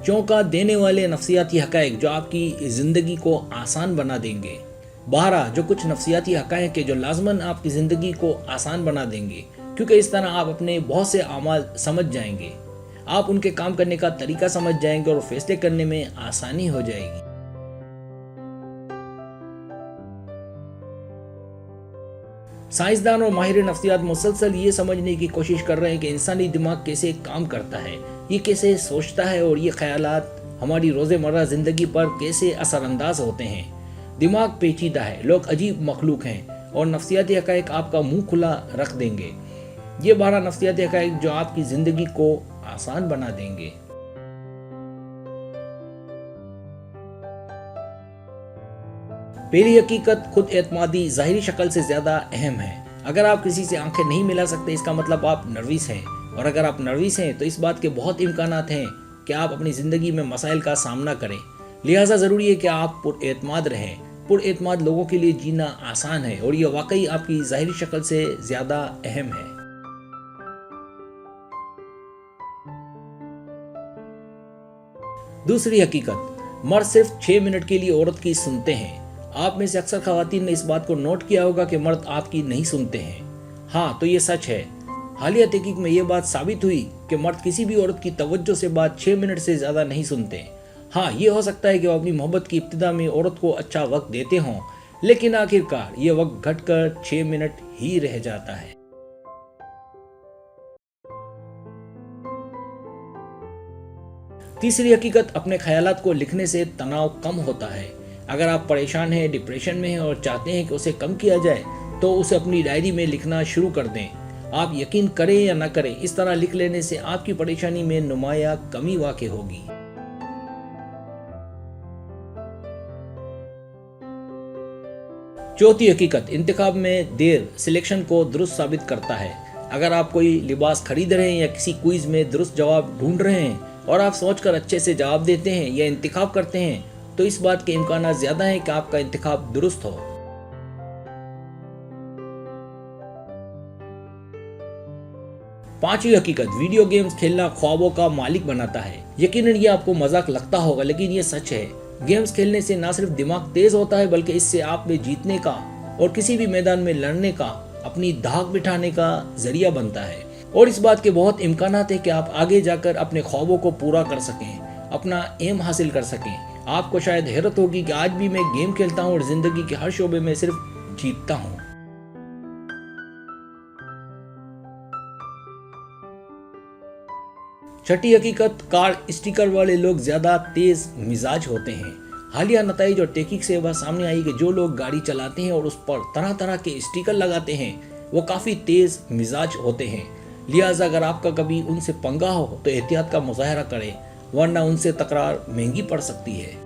चौंका देने वाले नफ्सियाती हक़ाइक़ जो आपकी ज़िंदगी को आसान बना देंगे। 12 जो कुछ नफ्सियाती हक़ाइक़ है जो लाज़मन आपकी ज़िंदगी को आसान बना देंगे, क्योंकि इस तरह आप अपने बहुत से अमाल समझ जाएंगे, आप उनके काम करने का तरीका समझ जाएंगे और फैसले करने में आसानी हो जाएगी। साइंसदान और माहिर नफ्सियात मुसलसल ये समझने की कोशिश कर रहे हैं कि इंसानी दिमाग कैसे काम करता है, ये कैसे सोचता है और ये ख्यालात हमारी रोज़मर्रा ज़िंदगी पर कैसे असरअंदाज होते हैं। दिमाग पेचीदा है, लोग अजीब मखलूक हैं और नफ्सियाती हक़ाइक़ आपका मुंह खुला रख देंगे। ये 12 नफ्सियाती हक़ाइक़ जो आपकी ज़िंदगी को आसान बना देंगे। पहली हकीकत, खुद एतमादी ज़ाहिरी शक्ल से ज़्यादा अहम है। अगर आप किसी से आंखें नहीं मिला सकते, इसका मतलब आप नर्वस हैं, और अगर आप नर्वस हैं तो इस बात के बहुत इम्कानात हैं कि आप अपनी ज़िंदगी में मसाइल का सामना करें। लिहाजा ज़रूरी है कि आप पुरएतमाद रहें। पुरएतमाद लोगों के लिए जीना आसान है और यह वाकई आपकी ज़ाहिरी शक्ल से ज़्यादा अहम है। दूसरी हकीकत, मर्द सिर्फ 6 मिनट के लिए औरत की सुनते हैं। आप में से अक्सर ख़वातीन ने इस बात को नोट किया होगा कि मर्द आपकी नहीं सुनते हैं। हाँ, तो ये सच है। हालिया तहकीक में ये बात साबित हुई कि मर्द किसी भी औरत की तवज्जो से बात 6 मिनट से ज़्यादा नहीं सुनते। हाँ, ये हो सकता है कि वो अपनी मोहब्बत की इब्तिदा में औरत को अच्छा वक्त देते हों, लेकिन आखिरकार ये वक्त घटकर 6 मिनट ही रह जाता है। तीसरी हकीकत, अपने ख्यालात को लिखने से तनाव कम होता है। अगर आप परेशान हैं, डिप्रेशन में हैं और चाहते हैं कि उसे कम किया जाए, तो उसे अपनी डायरी में लिखना शुरू कर दें। आप यकीन करें या ना करें, इस तरह लिख लेने से आपकी परेशानी में नुमाया कमी वाक़ई होगी। चौथी हकीकत, इंतखाब में देर सिलेक्शन को दुरुस्त साबित करता है। अगर आप कोई लिबास खरीद रहे हैं या किसी क्विज में दुरुस्त जवाब ढूंढ रहे हैं और आप सोचकर अच्छे से जवाब देते हैं या इंतखाब करते हैं, तो इस बात के इम्कान ज़्यादा हैं कि आपका इंतखाब दुरुस्त हो। पांचवी हकीकत, वीडियो गेम्स खेलना ख्वाबों का मालिक बनाता है। यकीनन ये आपको मजाक लगता होगा, लेकिन ये सच है। गेम्स खेलने से न सिर्फ दिमाग तेज होता है, बल्कि इससे आप में जीतने का और किसी भी मैदान में लड़ने का, अपनी धाक बिठाने का जरिया बनता है। और इस बात के बहुत इम्कानात है कि आप आगे जाकर अपने ख्वाबों को पूरा कर सकें, अपना एम हासिल कर सकें। आपको शायद हैरत होगी कि आज भी मैं गेम खेलता हूं और जिंदगी के हर शोबे में सिर्फ जीतता हूं। छठी हकीकत, कार स्टिकर वाले लोग ज्यादा तेज मिजाज होते हैं। हालिया नताइज और तहकीक से वह सामने आई कि जो लोग गाड़ी चलाते हैं और उस पर तरह तरह के स्टिकर लगाते हैं, वो काफी तेज मिजाज होते हैं। लिहाजा अगर आपका कभी उनसे पंगा हो तो एहतियात का मुजाहरा करें, वरना उनसे तकरार महंगी पड़ सकती है।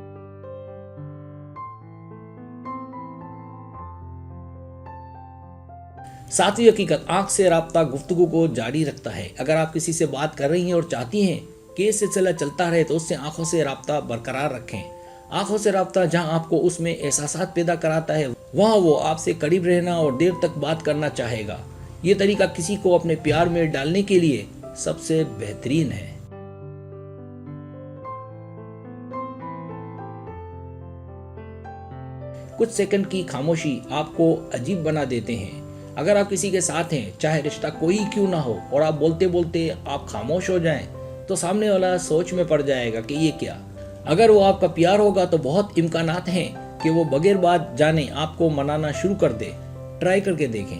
सातवीं हकीकत, आंख से राब्ता गुफ्तगू को जारी रखता है। अगर आप किसी से बात कर रही हैं और चाहती हैं कि ये सिलसिला चलता रहे, तो उससे आंखों से राब्ता बरकरार रखें। आंखों से राब्ता जहां आपको उसमें एहसासात पैदा कराता है, वहां वो आपसे करीब रहना और देर तक बात करना चाहेगा। ये तरीका किसी को अपने प्यार में डालने के लिए सबसे बेहतरीन है। कुछ सेकंड की खामोशी आपको अजीब बना देते हैं। अगर आप किसी के साथ हैं, चाहे रिश्ता कोई क्यों ना हो, और आप बोलते बोलते आप खामोश हो जाएं, तो सामने वाला सोच में पड़ जाएगा कि ये क्या। अगर वो आपका प्यार होगा तो बहुत इम्कानात हैं कि वो बगैर बात जाने आपको मनाना शुरू कर दे। ट्राई करके देखें।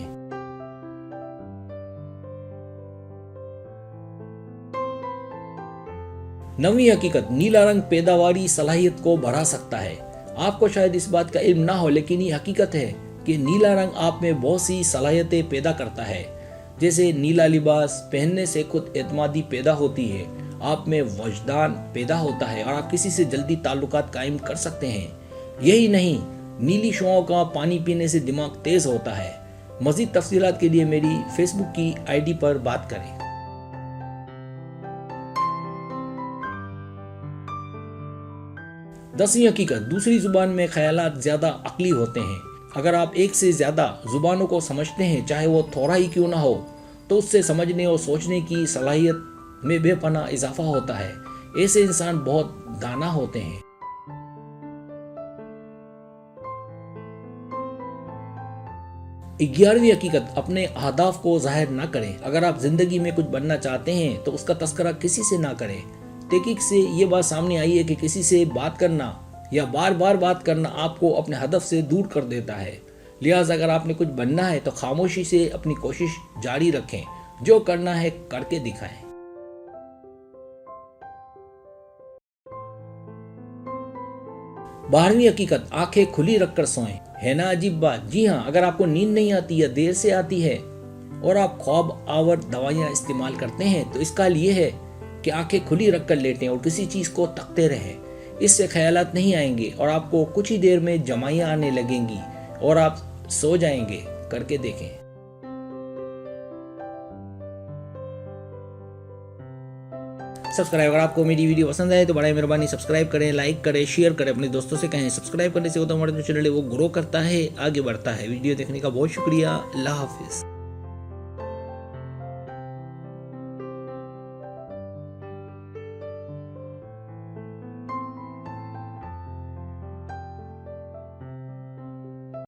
नवीं हकीकत, नीला रंग पैदावारी सलाहियत को बढ़ा सकता है। आपको शायद इस बात का इल्म ना हो, लेकिन ये हकीकत है कि नीला रंग आप में बहुत सी सलाहियतें पैदा करता है। जैसे नीला लिबास पहनने से खुद एतमादी पैदा होती है, आप में वजदान पैदा होता है और आप किसी से जल्दी ताल्लुकात कायम कर सकते हैं। यही नहीं, नीली शुआओं का पानी पीने से दिमाग तेज होता है। मज़ीद तफसीलात के लिए मेरी फेसबुक की आईडी पर बात करें। दसवीं हकीकत, दूसरी जुबान में ख्यालात ज्यादा अक्ली होते हैं। अगर आप एक से ज्यादा जुबानों को समझते हैं, चाहे वो थोड़ा ही क्यों ना हो, तो उससे समझने और सोचने की सलाहियत में बेपनाह इजाफा होता है। ऐसे इंसान बहुत दाना होते हैं। 11वीं हकीकत, अपने अहदाफ को जाहिर ना करें। अगर आप जिंदगी में कुछ बनना चाहते हैं तो उसका तस्करा किसी से ना करें। तहकीक से ये बात सामने आई है कि किसी से बात करना या बार बार बात करना आपको अपने हदफ से दूर कर देता है। लिहाजा अगर आपने कुछ बनना है तो खामोशी से अपनी कोशिश जारी रखें, जो करना है करके दिखाएं। 12वीं हकीकत, आंखें खुली रखकर सोएं। है ना अजीब बात? जी हाँ, अगर आपको नींद नहीं आती या देर से आती है और आप ख्वाब आवर दवाइयाँ इस्तेमाल करते हैं तो इसका लिए है कि आंखें खुली रखकर लेटें और किसी चीज़ को तकते रहें। इससे ख्यालात नहीं आएंगे और आपको कुछ ही देर में जमाइयाँ आने लगेंगी और आप सो जाएंगे। करके देखें। सब्सक्राइब, अगर आपको मेरी वीडियो पसंद आए तो बड़ा मेहरबानी सब्सक्राइब करें, लाइक करें, शेयर करें, अपने दोस्तों से कहें। सब्सक्राइब करने से होता हमारा जो चैनल है वो ग्रो करता है, आगे बढ़ता है। वीडियो देखने का बहुत शुक्रिया। अल्लाह हाफिज़।